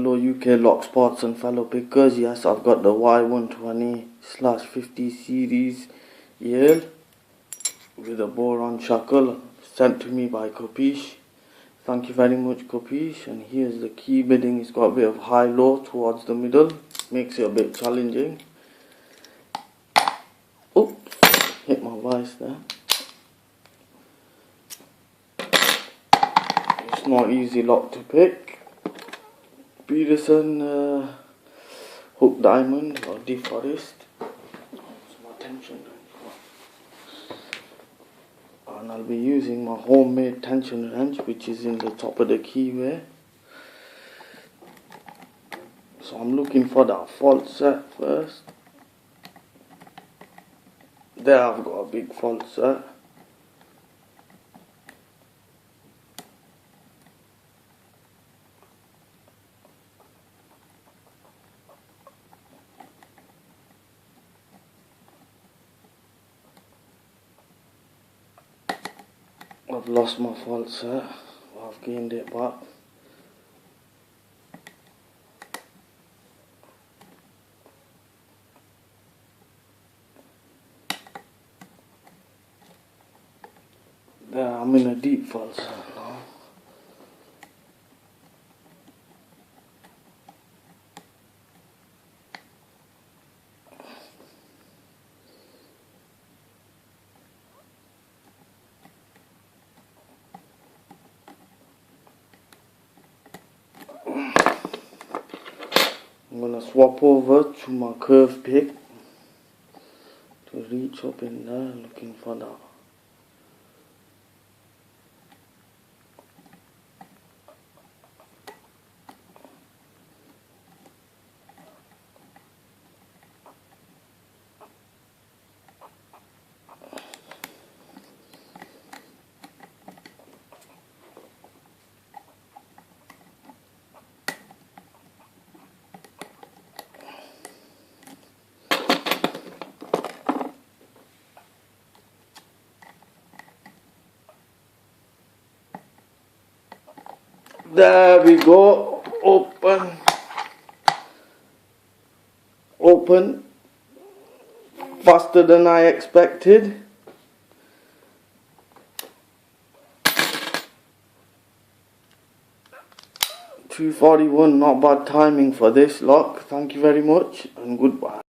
Hello UK lock spots and fellow pickers. Yes, I've got the y120/50 series Yale with a boron shackle sent to me by Capiche. Thank you very much, Capiche. And here's the key bidding. It's got a bit of high-low towards the middle, makes it a bit challenging. Oops, hit my vice there. It's not easy lock to pick. Peterson hook diamond or deforest. It's my tension wrench. And I'll be using my homemade tension wrench, which is in the top of the keyway. So I'm looking for that fault set first. There I've got a big fault set. I've lost my fault set, I've gained it back. There, I'm in a deep fault set now. I'm gonna swap over to my curve pick to reach up in there looking for that. There we go, open, faster than I expected. $241, not bad timing for this lock. Thank you very much and goodbye.